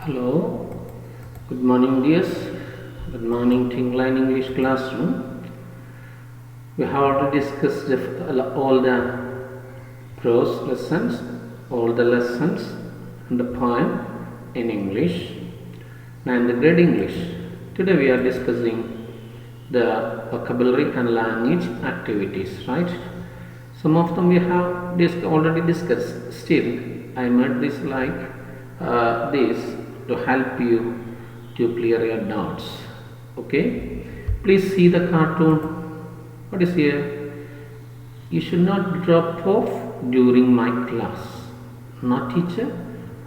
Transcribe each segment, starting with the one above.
Hello, good morning, dears. Good morning to Eng-lane English classroom. We have already discussed all the prose lessons, all the lessons and the poem in English and the grade English. Today we are discussing the vocabulary and language activities, right? Some of them we have already discussed. Still, I made this like this to help you to clear your doubts. Okay, please see the cartoon. What is here? You should not drop off during my class. Not teacher,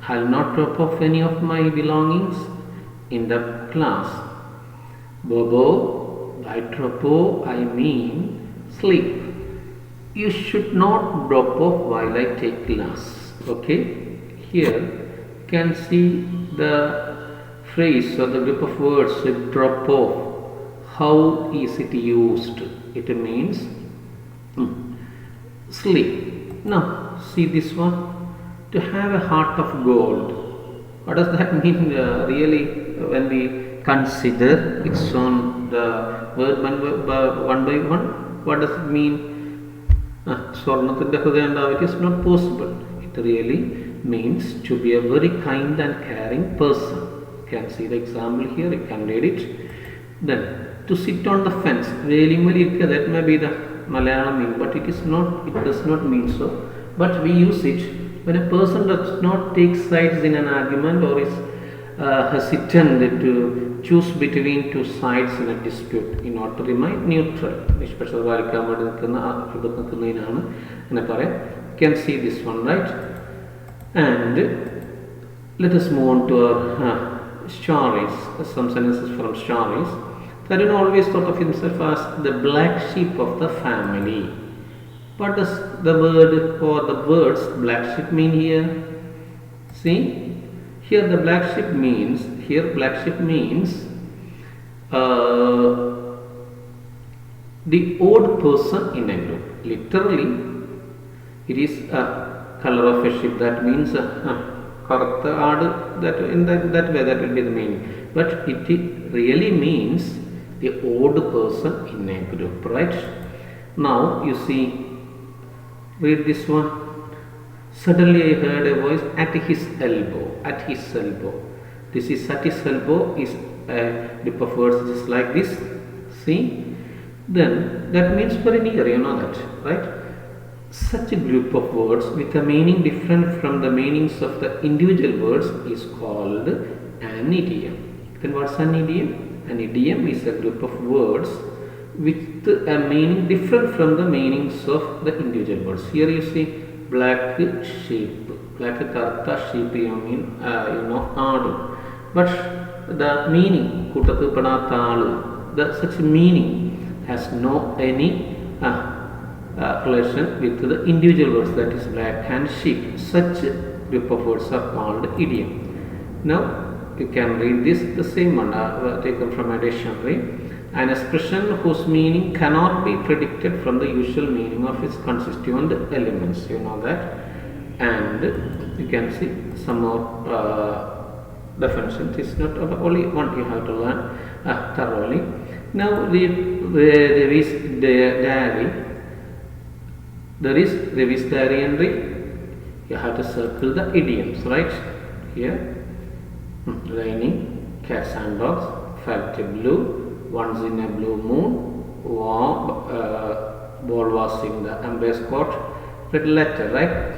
I'll not drop off any of my belongings in the class. Bobo, by drop off I mean sleep. You should not drop off while I take class. Okay, here you can see the phrase or the group of words drop off. How is it used? It means sleep. Now see this one, to have a heart of gold. What does that mean really when we consider it's on the word one by one? What does it mean? It is not possible. It really means to be a very kind and caring person. You can see the example here, you can read it. Then to sit on the fence, that may be the Malayalam meaning, but it does not mean so. But we use it when a person does not take sides in an argument or is hesitant to choose between two sides in a dispute in order to remain neutral. You can see this one, right? And let us move on to our stories, some sentences from stories. Tarun always thought of himself as the black sheep of the family. What does the word or the words black sheep mean here? See, here the black sheep means, the odd person in a group. Literally, it is a color of a sheep. That means that in that way that will be the meaning. But it really means the odd person in a group, right? Now you see, read this one. Suddenly I heard a voice at his elbow. At his elbow. This is at his elbow is a group of words just like this. See? Then that means very near, you know that, right? Such a group of words with a meaning different from the meanings of the individual words is called an idiom. Then what's an idiom? An idiom is a group of words with a meaning different from the meanings of the individual words. Here you see black sheep, black karta sheep, you mean aadu. But the meaning, such meaning has no any relation with the individual words, that is black and sheep. Such group of words are called idiom. Now you can read this, the same one taken from a dictionary. An expression whose meaning cannot be predicted from the usual meaning of its constituent elements. You know that. And you can see some more definitions. It's not only one you have to learn thoroughly. Now there is diary. There is Revis diary entry. You have to circle the idioms, right? Here. Raining, cats and dogs, felt blue, once in a blue moon, ball was in the embrace court, red letter, right?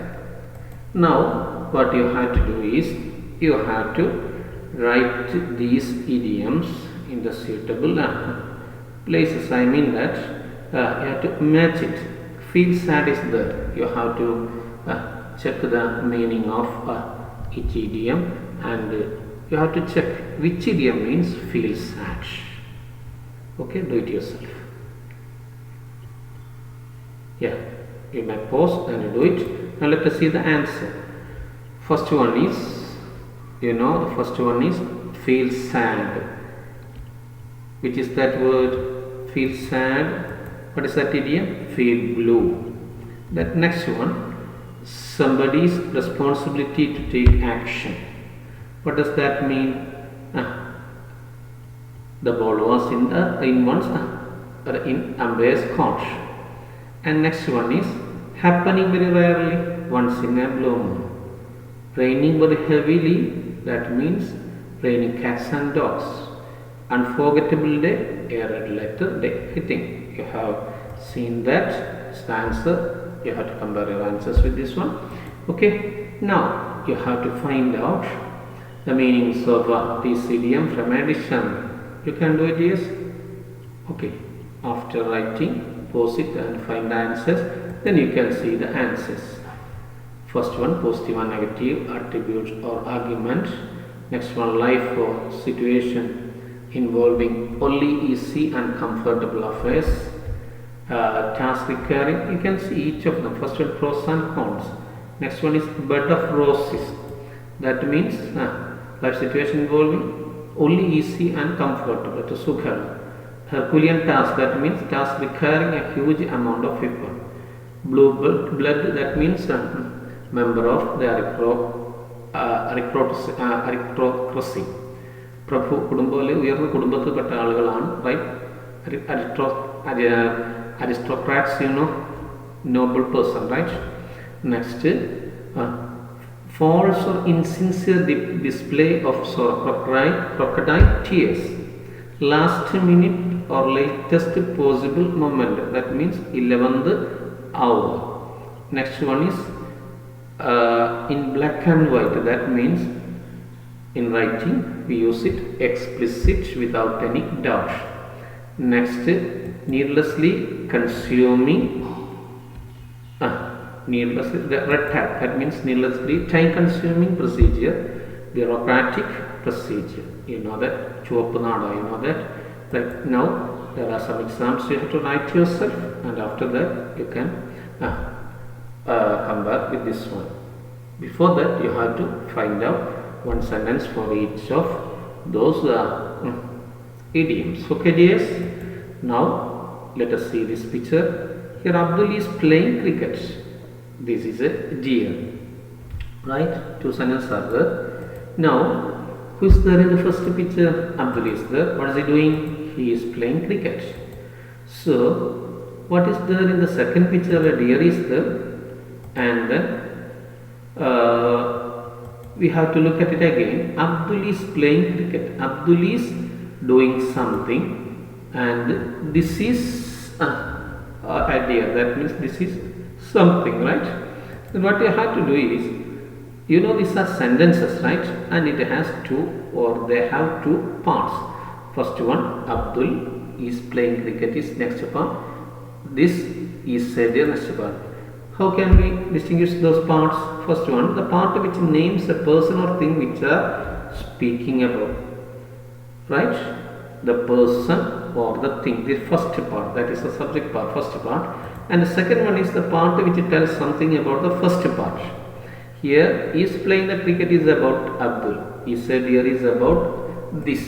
Now what you have to do is you have to write these idioms in the suitable places. I mean that you have to match it. Feel sad is there. You have to check the meaning of each idiom, and you have to check which idiom means feel sad. Okay, do it yourself. Yeah, you may pause and do it. Now let us see the answer. First one is, feel sad. Which is that word? Feel sad. What is that idiom? Feel blue. That next one, somebody's responsibility to take action. What does that mean? The ball was in umpire's court. And next one is happening very rarely, once in a blue moon. Raining very heavily, that means raining cats and dogs. Unforgettable day, a red letter day. I think you have seen that. It's the answer. You have to compare your answers with this one. Okay, now you have to find out the meanings of this idiom from a dictionary. You can do it, yes? Okay, after writing, pause it and find the answers. Then you can see the answers. First one, positive and negative attributes or argument. Next one, life or situation involving only easy and comfortable affairs. Task recurring. You can see each of them. First one, pros and cons. Next one is bed of roses. That means life situation involving only easy and comfortable. To Sukhar. Herculean task. That means task requiring a huge amount of effort. Blue blood. That means member of the aristocracy. പ്രഭു കുടുംബത്തിലെ ഉയർന്ന കുടുംബത്തിൽപ്പെട്ട ആളുകളാണ്, right? അരിസ്റ്റോക്രാറ്റ്സ്, noble person, right? Next, false or insincere display of crocodile tears. Last minute or latest possible moment. That means 11th hour. Next one is in black and white. That means in writing we use it explicit without any doubt. Next, needlessly consuming. Needlessly, the red tag. That means needlessly time consuming procedure, bureaucratic procedure. You know that. ചുവപ്പ് നാട. You know that. Right now there are some exams you have to write yourself, and after that you can come back with this one. Before that you have to find out one sentence for each of those idioms. Okay, dears. Now let us see this picture. Here Abdul is playing cricket. This is a deer, right? Two sentences are there. Now, who is there in the first picture? Abdul is there. What is he doing? He is playing cricket. So, what is there in the second picture? A deer is there, and then we have to look at it again. Abdul is playing cricket. Abdul is doing something, and this is a deer. That means this is something, right? Then what you have to do is, these are sentences, right? And it has two, or they have two parts. First one, Abdul is playing cricket, is next part. This is a deer, next part. How can we distinguish those parts? First one, the part which names a person or thing which are speaking about, right? The person or the thing, the first part, that is the subject part, first part. And the second one is the part which tells something about the first part. Here, he is playing the cricket is about Abdul. He said here is about this.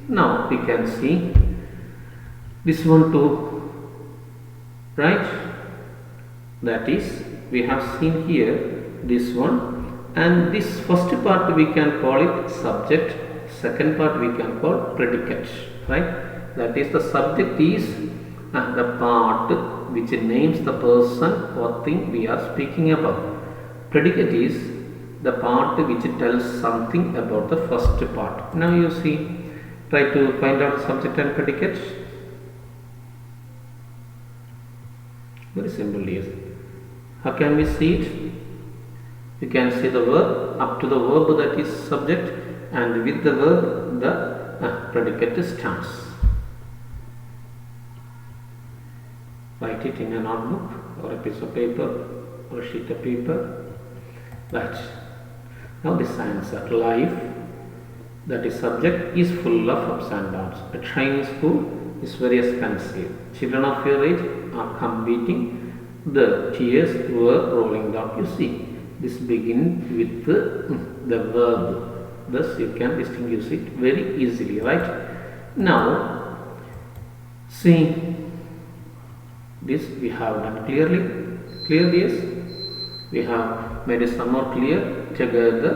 Now we can see this one too, right? That is, we have seen here this one, and this first part we can call it subject, second part we can call predicate, right? That is, the subject is the part which names the person or thing we are speaking about. Predicate is the part which tells something about the first part. Now you see, try to find out subject and predicate. Very simple, yes. How can we see it? You can see the verb, up to the verb that is subject, and with the verb the predicate starts. Write it in a notebook or a piece of paper or a sheet of paper. Right. Now this answer, life, that is subject, is full of ups and downs. A training school is very expensive. Children of your age are competing. The tears were rolling down. You see, this begins with the verb. Thus you can distinguish it very easily, right? Now, see, this we have done clearly. Clear, yes? We have made it some more clear together.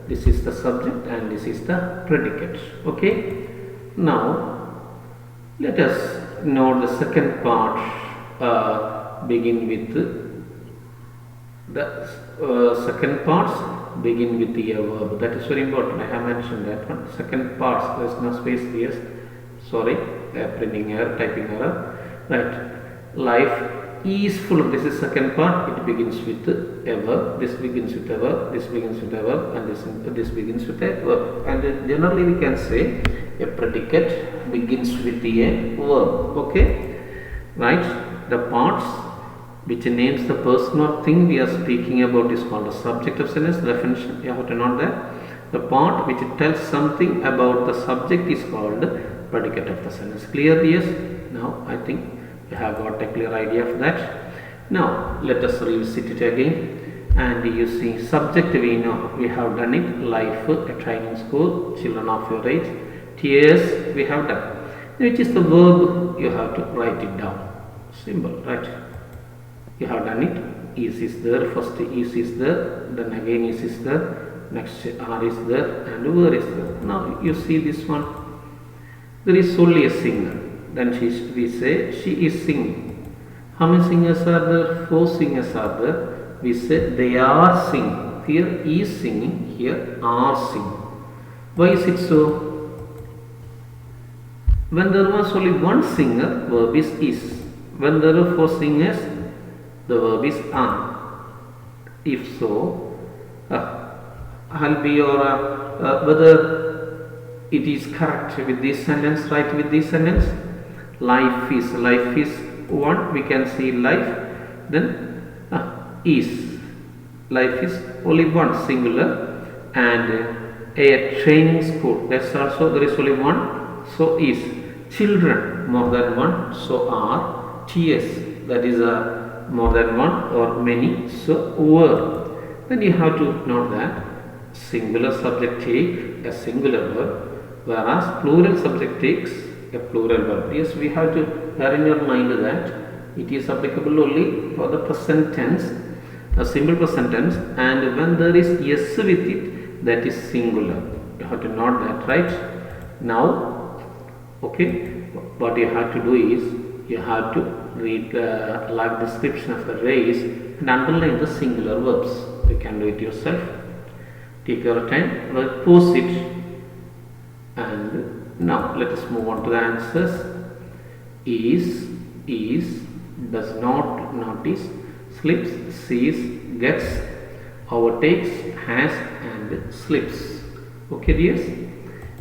This is the subject and this is the predicate. Okay. Now let us know the second part. Begin with the second parts begin with the verb. That is very important. I have mentioned that one. Second parts, there is no space here. Sorry, printing error, typing error. Right. Life is full of. This is second part. It begins with a verb. This begins with a verb. This begins with a verb, and this begins with a verb. And generally we can say a predicate begins with a verb. Okay. Right. The parts which names the person or thing we are speaking about is called the subject of sentence. Definition, you have to note that. The part which tells something about the subject is called predicate of the sentence. Clear? Yes? Now I think you have got a clear idea of that. Now let us revisit it again. And you see, subject we know, we have done it. Life, a training school, children of your age. Tears, we have done. Which is the verb, you have to write it down. Simple, right? You have done it. Is there, first is there, then again is there, next are is there, and where is there. Now you see this one. There is only a singer. Then we say she is singing. How many singers are there? 4 singers are there. We say they are singing. Here is singing, here are singing. Why is it so? When there was only one singer, verb is. When there are 4 singers, the verb is are. If so, I'll be or whether it is correct with this sentence, right with this sentence. Life is one, we can see life, then is. Life is only one, singular, and a training school, that's also there is only one, so is. Children, more than one, so are. Tears, that is more than one or many, so were. Then you have to note that singular subject take a singular verb, whereas plural subject takes a plural verb. Yes, we have to bear in your mind that it is applicable only for the present tense, a simple present tense, and when there is yes with it, that is singular. You have to note that, right? Now, okay, what you have to do is you have to read the like description of the race and underline the singular verbs. You can do it yourself. Take your time, pause it, and now let us move on to the answers. Is, does not, notice, slips, sees, gets, overtakes, has, and slips. Okay, dears?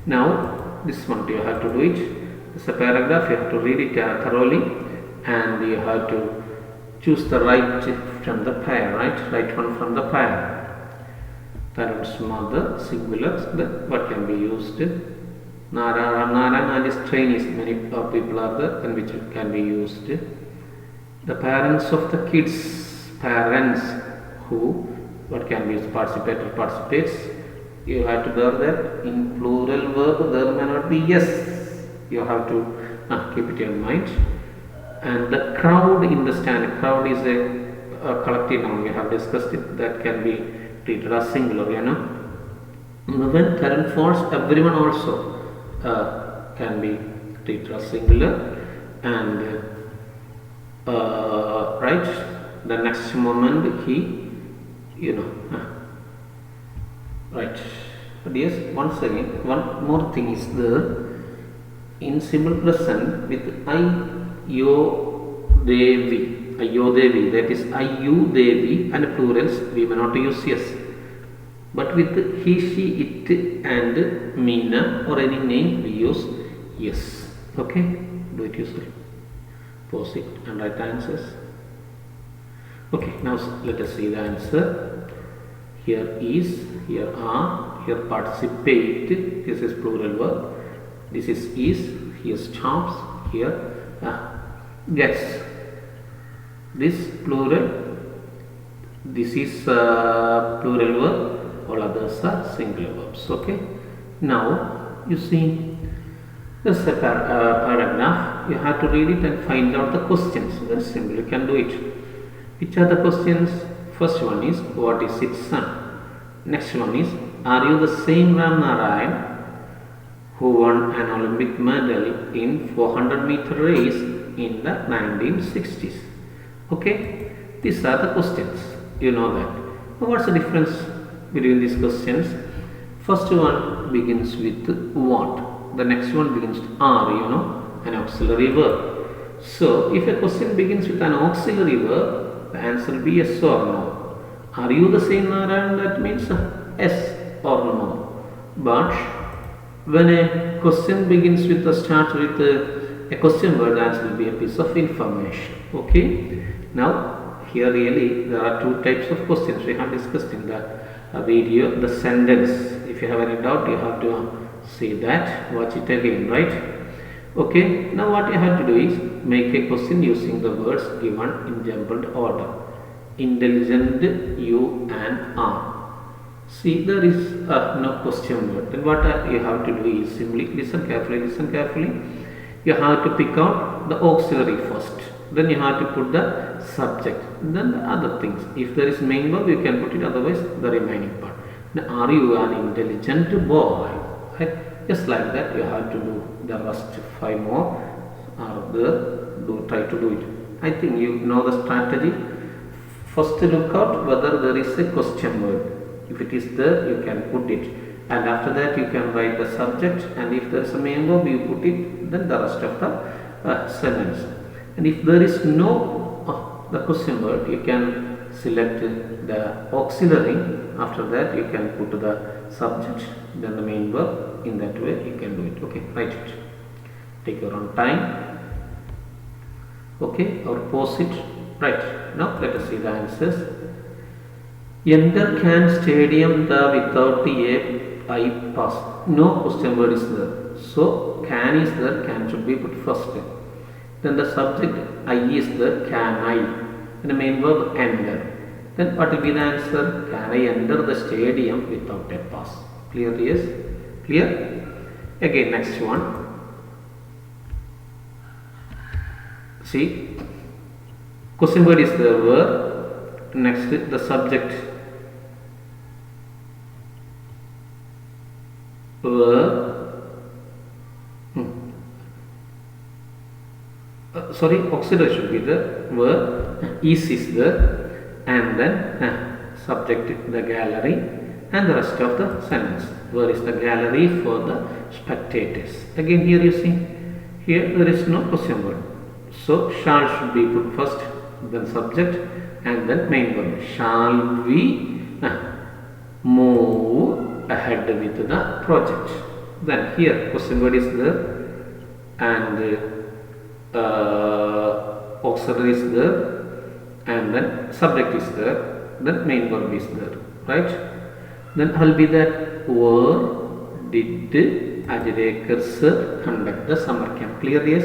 Now this one you have to do it. It's a paragraph, you have to read it thoroughly, and you have to choose the right from the pair, right one from the pair. Parents, mother, singular, what can be used? Nara and his trainees, many people are there, and which can be used. The parents of the kids, parents, who, what can be used? Participator, participates. You have to bear that in plural verb there may not be yes. You have to keep it in mind. And the crowd in the stand, crowd is a collective noun, we have discussed it, that can be treated as singular, you know. When current force, everyone also can be treated as singular, and right, the next moment he, you know, right. But yes, once again, one more thing is there. In simple present with Ayodevi, that is Ayudevi, and plurals we may not use yes. But with he, she, it, and Meena or any name we use yes. Okay, do it yourself. Pause it and write the answers. Okay, now let us see the answer. Here is, here are, here participate, this is plural verb. This is, here stops, here gets. This plural, this is plural verb, all others are singular verbs. Okay. Now you see this is a paragraph. You have to read it and find out the questions. Very simple. You can do it. Which are the questions? First one is what is its son? Next one is are you the same Ram Narayan who won an Olympic medal in 400-meter race in the 1960s? Okay, these are the questions. You know that. Now, what's the difference between these questions? First one begins with what. The next one begins with are, an auxiliary verb. So, if a question begins with an auxiliary verb, the answer will be yes or no. Are you the same Narayan? That means yes or no. But when a question begins with a question word, the answer will be a piece of information. Okay. Now, here really there are two types of questions we have discussed in the video. The sentence. If you have any doubt, you have to see that. Watch it again, right? Okay, now what you have to do is make a question using the words given in jumbled order. Intelligent, you and are. See, there is no question word. Then what you have to do is simply listen carefully. You have to pick out the auxiliary first. Then you have to put the subject. Then the other things. If there is main verb, you can put it, otherwise the remaining part. Now, are you an intelligent boy? Right? Just like that, you have to do the rest 5 more. Try to do it. I think you know the strategy. First, look out whether there is a question word. If it is there, you can put it, and after that, you can write the subject. And if there is a main verb, you put it. Then the rest of the sentence. And if there is no the question word, you can select the auxiliary. After that, you can put the subject, then the main verb. In that way, you can do it. Okay, write it. Take your own time. Okay, or pause it. Right. Now let us see the answers. Enter can stadium the without a I pass. No question word is there. So can is there. Can should be put first. Then the subject I is there. Can I? And the main verb enter. Then what will be the answer? Can I enter the stadium without a pass? Clear? Yes. Clear? Again, next one. See, question word is the verb. Next, the subject. Verb. Auxiliary should be the verb. Is there, and then subject, the gallery, and the rest of the sentence. Where is the gallery for the spectators? Again, here you see, here there is no question word. So, shall should be put first, then subject, and then main verb. Shall we move ahead with the project? Then here question word is there, and auxiliary is there, and then subject is there, then main verb is there, right? Then will be that where did Ajrekar sir conduct the summer camp? Clear? Yes.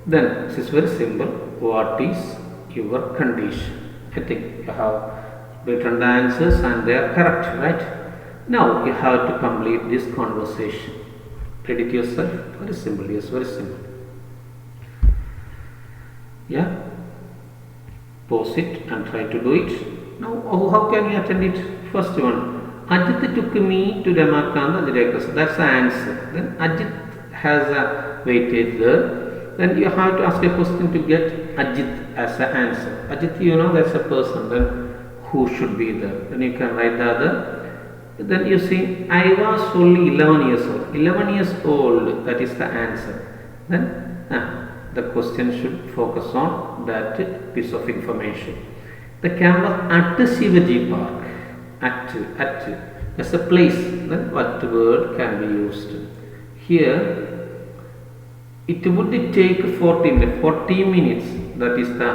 Then this is very simple. What is your condition? I think you have written the answers and they are correct, right? Now you have to complete this conversation. Read it yourself. Very simple. Yes, very simple. Yeah. Pause it and try to do it. Now, how can you attend it? First one. Ajit took me to Ramakant Ajrekar. That's the answer. Then Ajit has a weightage there. Then you have to ask a question to get Ajit as an answer. Ajit, that's a person. Then who should be there? Then you can write the other. Then you see, I was only 11 years old. 11 years old, that is the answer. Then the question should focus on that piece of information. The camp was at the Shivaji Park. At as a place. Then what word can be used? Here, it would take 40 minutes. That is the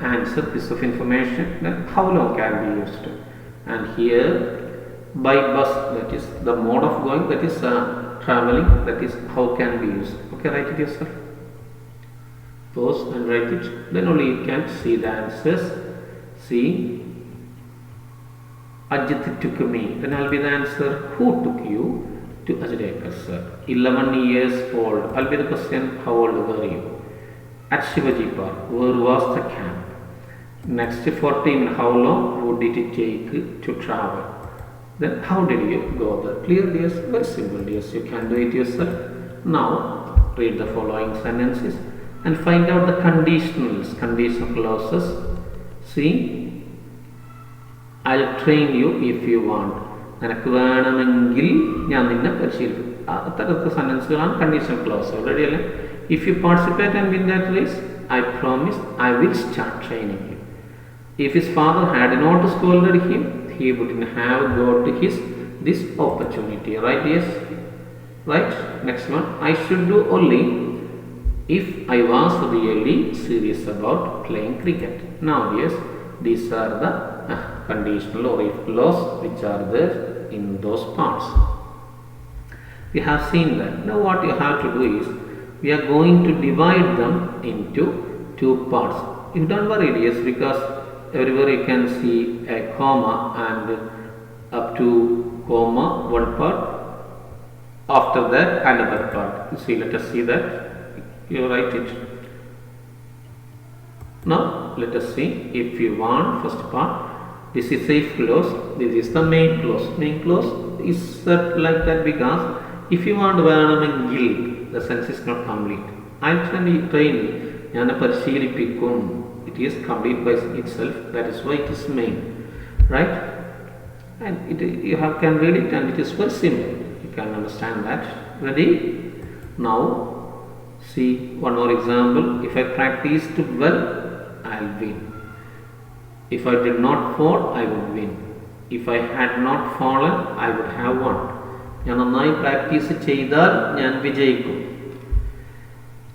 answer, piece of information. Then how long can be used? And here, by bus, that is the mode of going, that is traveling, that is how can be used. Okay, write it yourself. Pause and write it. Then only you can see the answers. See, Ajit took me. Then I'll be the answer. Who took you to Ajrekar sir? 11 years old. I'll be the question. How old were you? At Shivaji Park. Where was the camp? Next 14. How long would it take to travel? Then how did you go there? Clear, dears? Very simple, dears. You can do it yourself. Now read the following sentences and find out the conditionals, conditional clauses. See, I'll train you if you want. നിനക്ക് വേണമെങ്കിൽ ഞാൻ നിന്നെ പരിശീലിക്കും. അത്തരത്തിലുള്ള സെന്റൻസുകളാണ് conditional clause. Already അല്ലേ? If you participate and win that race, I promise I will start training you. If his father had not scolded him, he wouldn't have got this opportunity. Right? Yes. Right. Next one. I should do only if I was really serious about playing cricket. Now, yes, these are the conditional or if clause which are there in those parts. We have seen that. Now, what you have to do is we are going to divide them into two parts. You don't worry, yes, because everywhere you can see a comma and up to comma one part. After that, another part. You see, let us see that. You write it. Now, let us see. If you want, first part, this is if clause, this is the main clause. Main clause is set like that because if you want വേണമെങ്കിൽ, the sentence is not complete. I'll train you. ഞാൻ പരിശീലിപ്പിക്കും. It is complete by itself. That is why it is main. Right? And you can read it and it is very simple. You can understand that. Ready? Now, see one more example. If I practiced well, I'll win. If I did not fall, I would win. If I had not fallen, I would have won. ഞാൻ നന്നായി practice ചെയ്താൽ ഞാൻ വിജയിക്കും.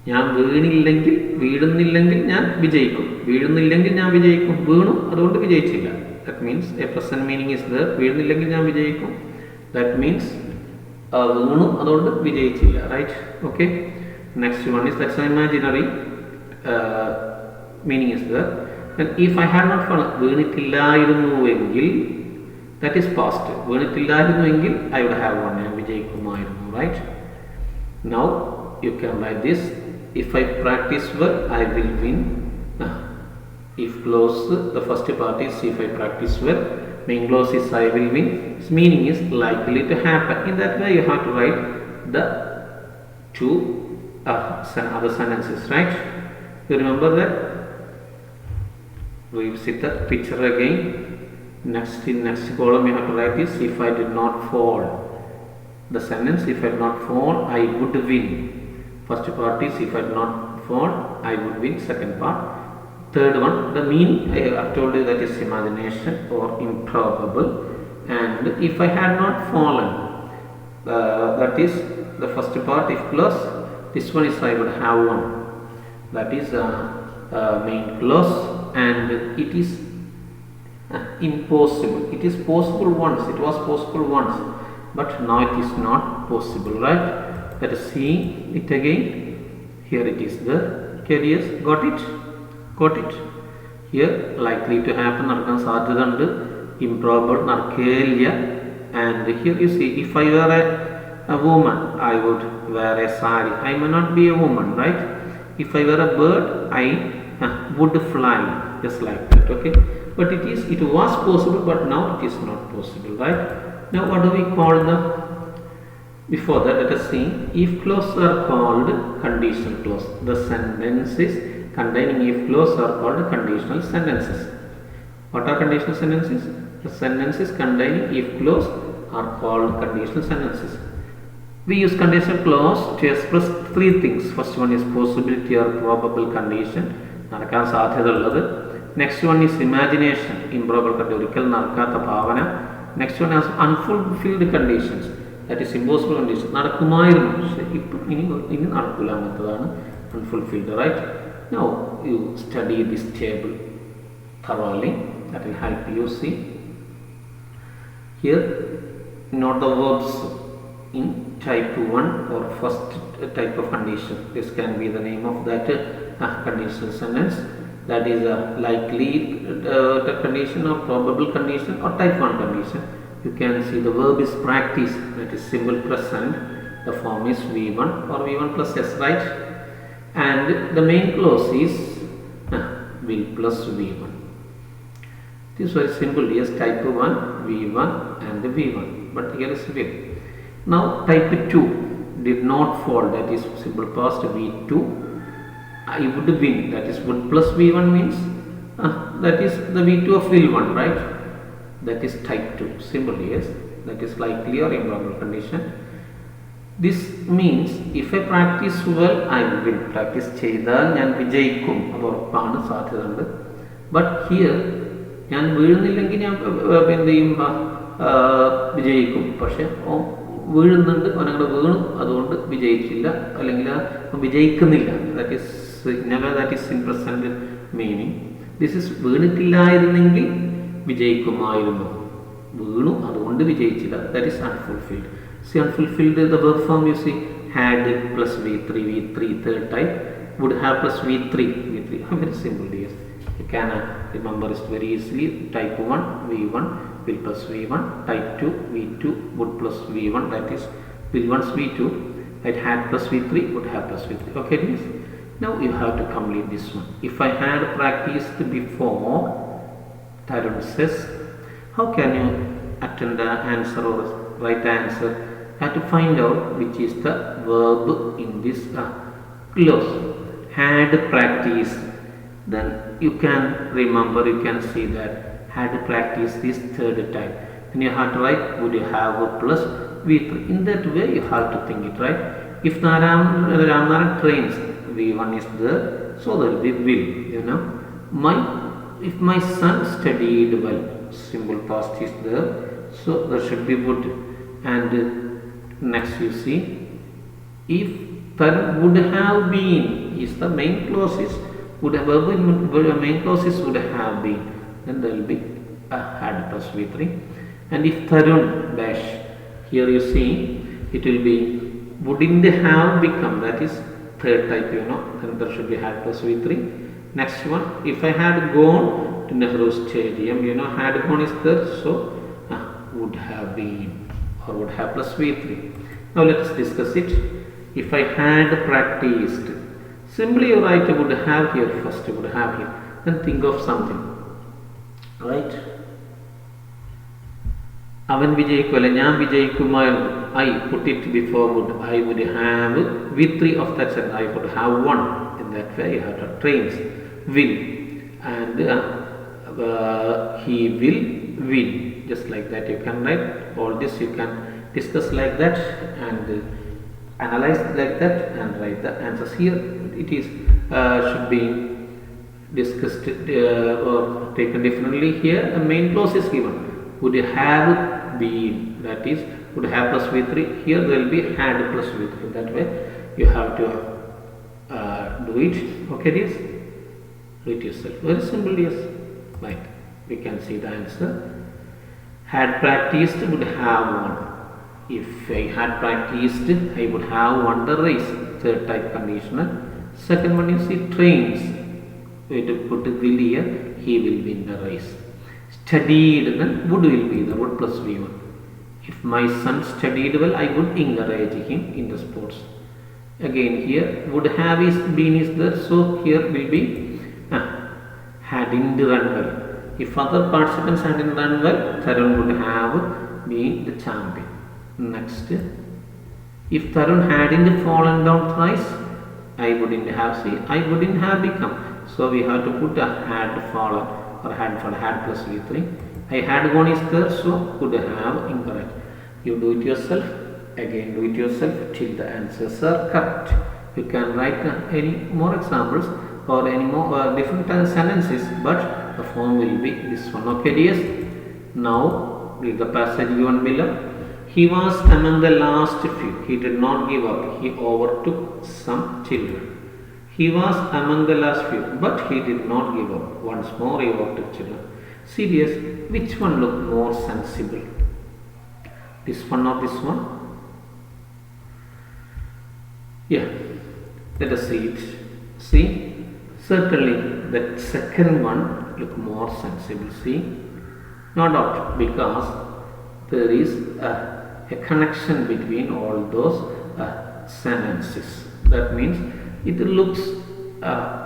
ഞാൻ വീഴുന്നില്ലെങ്കിൽ ഞാൻ വിജയിക്കും. വീഴുന്നില്ലെങ്കിൽ ഞാൻ വിജയിക്കും. വീണു, അതുകൊണ്ട് വിജയിച്ചില്ല. That means a present meaning is there. വീഴുന്നില്ലെങ്കിൽ ഞാൻ വിജയിക്കും. That means വീണു, അതുകൊണ്ട് വിജയിച്ചില്ല. Right? Okay. Next one is that's an imaginary meaning is there. And if I had not fallen, വീണിട്ടില്ലായിരുന്നുവെങ്കിൽ, that is past. വീണിട്ടില്ലായിരുന്നുവെങ്കിൽ I would have won. ഞാൻ വിജയിക്കുമായിരുന്നു. Right? Now you can write this. If I practice well, I will win. If clause, the first part is if I practice well. Main clause is I will win. Its meaning is likely to happen. In that way, you have to write the two other sentences. Right? You remember that? We will see the picture again. In next column, you have to write this. If I did not fall. The sentence, if I did not fall, I would win. First part is if I did not fall, I would win. Second part. Third one, the meaning I have told you that is imagination or improbable. And if I had not fallen, that is the first part if clause. This one is I would have won. That is main clause, and it is impossible. It is possible once. It was possible once, but now it is not possible. Right? Let us see it again. Here it is there. Carriers, got it? Got it? Here likely to happen, നടക്കാൻ സാധ്യതയുണ്ട്. Improbable, നടക്കില്ല. And here you see, if I were a woman, I would wear a sari. I may not be a woman, right? If I were a bird, I would fly, just like that. Okay, but it was possible, but now it is not possible. Right? Now what do we call them? Before that, let us see. If clauses are called conditional clause. The sentences containing if clause are called conditional sentences. What are conditional sentences? The sentences containing if clause are called conditional sentences. We use conditional clause to express three things. First one is possibility or probable condition. നടക്കാൻ സാധ്യതയുള്ളത്. Next one is imagination. Improbable condition. ഒരിക്കൽ നടക്കാത്ത ഭാവന. Next one has unfulfilled conditions. That is impossible condition. നടക്കുമായിരുന്നു, പക്ഷെ ഇപ്പം ഇനി നടക്കില്ല എന്നതാണ് unfulfilled. Right? Now you study this table thoroughly. That will help you. See here, note the verbs in type 1 or first type of condition. This can be the name of that conditional sentence. That is a likely condition or probable condition or type 1 condition. You can see the verb is practice. That is simple present. The form is V1 or V1 plus S. Right? And the main clause is will plus V1. This is very simple. Yes, type 1, V1 and V1. But here is will. Now type 2 did not fall. That is simple past V2. I would win. That is would plus V1 means that is the V2 of will 1, right? That is type 2. Simple, yes. That is likely or improbable condition. This means if I practice well, I will practice ചെയ്താൽ ഞാൻ വിജയിക്കും. അത് ഉറപ്പാണ്, സാധ്യതയുണ്ട്. But here ഞാൻ വീഴുന്നില്ലെങ്കിൽ ഞാൻ എന്ത് ചെയ്യും, വിജയിക്കും. പക്ഷെ വീഴുന്നുണ്ട്, അവനങ്ങോട്ട് വീണു, അതുകൊണ്ട് വിജയിച്ചില്ല, അല്ലെങ്കിൽ വിജയിക്കുന്നില്ല. That is never, that is in present meaning. This is വീണിട്ടില്ലായിരുന്നെങ്കിൽ വിജയിക്കുമായിരുന്നു, വീണു അതുകൊണ്ട് വിജയിച്ചില്ല. That is unfulfilled. See, unfulfilled, the verb form you see had plus V3, third type would have plus V3. Very simple, yes. You can remember it very easily. Type 1, V1 will plus V1. Type 2, V2 would plus V1. That is will 1's V2. It had plus V3 would have plus V3. Okay, yes. Now you have to complete this one. If I had practiced before, Tarun says, how can you attend the answer or right answer? Have to find out which is the verb in this clause. Had practiced, then you can remember, you can see that had practiced this third time. Then you have to write would you have a plus V3. In that way you have to think it, right? If Ramnaran trains, V1 is there, so there will be will, you know. If my son studied well, simple past is there, so there should be would. And next you see, if that would have been is the main clauses, would have main clauses would have been, then there will be had plus V3. And if Tarun dash, here you see it will be wouldn't have become, that is third type, you know, then there should be had plus V3. Next one, if I had gone to Nehru Stadium, you know, had gone is there, so would have been or would have plus V3. Now let us discuss it. If I had practiced, simply you write would have here first, would have here, then think of something, right? അവൻ വിജയിക്കുമല്ല, ഞാൻ വിജയിക്കുമായിരുന്നു. I put it before would. I would have V3 of that sentence. I would have one. In that way you have to trains will, and he will win. Just like that you can write all this, you can discuss like that and analyze like that and write the answers. Here it is should be discussed or taken differently. Here the main clause is given, would have been, that is would have plus V3. Here there will be had plus V3. That way you have to do it. Okay, yes, do it yourself. Very simple, yes. Right, we can see the answer. Had practiced would have won. If I had practiced, I would have won the race. Third type conditional. Second one you see trains. We to put will here, he will win the race. Studied, then would will be the would plus V1. If my son studied well, I would encourage him in the sports. Again here would have is been is there, so here will be hadn't run well. If other participants hadn't done well, Tarun would have been the champion. Next, if Tarun hadn't fallen down thrice, I wouldn't have become. So we have to put a had fallen or had plus V3. I had gone is there, so could have incorrect. You do it yourself. Again do it yourself till the answers are correct. You can write any more examples or any more different sentences, but the form will be this one. Okay, yes. Now read the passage given below. He was among the last few. He did not give up. He overtook some children. He was among the last few, but he did not give up. Once more he overtook children. Serious, which one look more sensible? This one or this one? Yeah, let us see it. See, certainly that second one look more sensible. See, no doubt, because there is a connection between all those sentences. That means it looks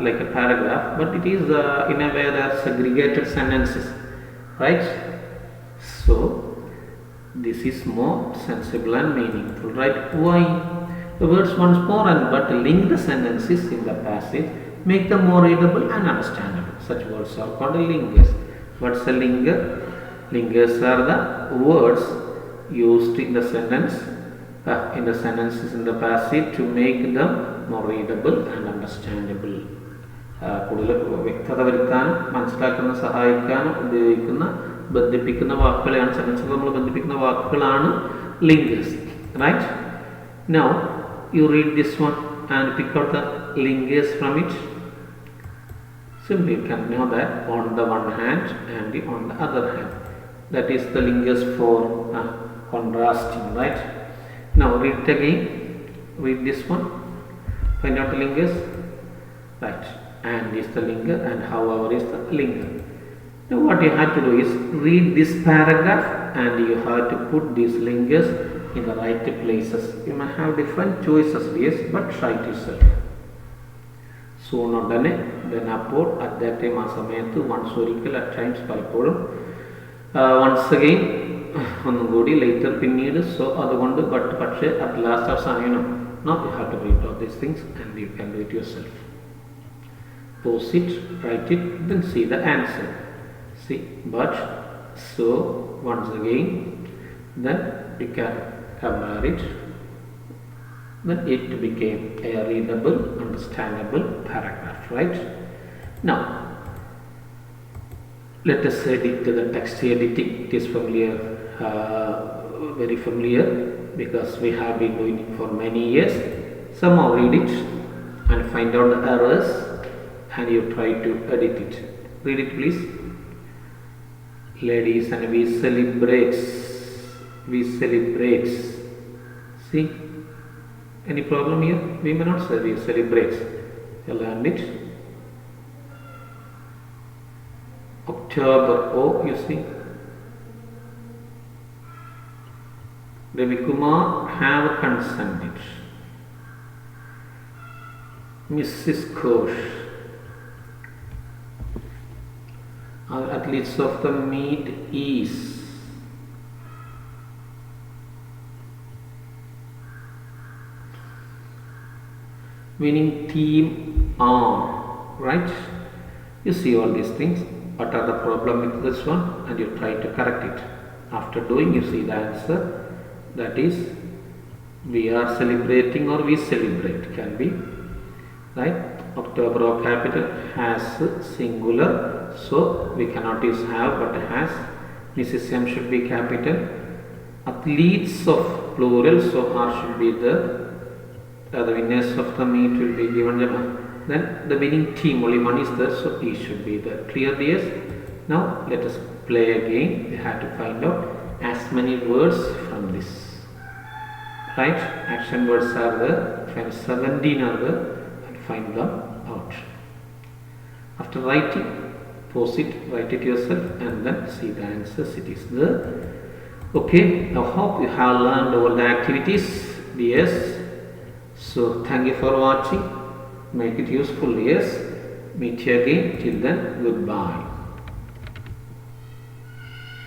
like a paragraph, but it is in a way they are segregated sentences. right? So this is more sensible and meaningful, right? Why? The words once more and but link the sentences in the passage, make them more readable and understandable. Such words are called linkers. What's a linker? Linkers are the words used in the sentences in the passage to make them more readable and understandable. കൂടുതൽ വ്യക്തത വരുത്താനും മനസ്സിലാക്കുന്ന സഹായിക്കാനും ഉപയോഗിക്കുന്ന ബന്ധിപ്പിക്കുന്ന വാക്കുകളെയാണ് സെൻറ്റൻസുകൾ നമ്മൾ ബന്ധിപ്പിക്കുന്ന വാക്കുകളാണ് linkers, right? Now you read this one and pick out the linkers from it. Simply you can know that on the one hand and on the other hand. That is the linkers for contrasting, right? Now read it again. Read this one. Find out the linkers. Right. And is the linker and however is the linker. Now what you have to do is read this paragraph and you have to put these linkers in the right places. You may have different choices, yes, but try it yourself. Soon or then upward at that time ആ സമയത്ത് once ഒരിക്കൽ at times പലപ്പോഴും once again ഒന്നും കൂടി later പിന്നീട് so അതുകൊണ്ട് പക്ഷേ at last അവസാനം no you have to read all these things and you can do it yourself. Pause it, write it, then see the answer. See, but, so, once again, then you can compare it. Then it became a readable, understandable paragraph, right? Now, let us edit the text editing. It is familiar, very familiar, because we have been doing it for many years. Somehow read it and find out the errors. And you try to edit it. Read it please. Ladies and we celebrate. See? Any problem here? We may not say we celebrate. You learned it. October. Oh, you see. Ravi Kumar have consented. Mrs. Kosh. Athletes of the meet is winning team are, right? You see all these things. What are the problem with this one? And you try to correct it. After doing, you see the answer. That is, we are celebrating or we celebrate. Can be, right? October or capital has singular, so we cannot use have but has. Mrs. M should be capital. Athletes of plural, so R should be the winners of the meet will be given. Then the winning team, only one is there, so E should be there. Clear, yes? Now let us play again. We have to find out as many words from this. Right? Action words are there. 17 are there. Find them out. After writing, pause it, write it yourself and then see the answers. It is there. Okay, I hope you have learned all the activities. Yes. So thank you for watching. Make it useful. Yes. Meet you again. Till then, goodbye.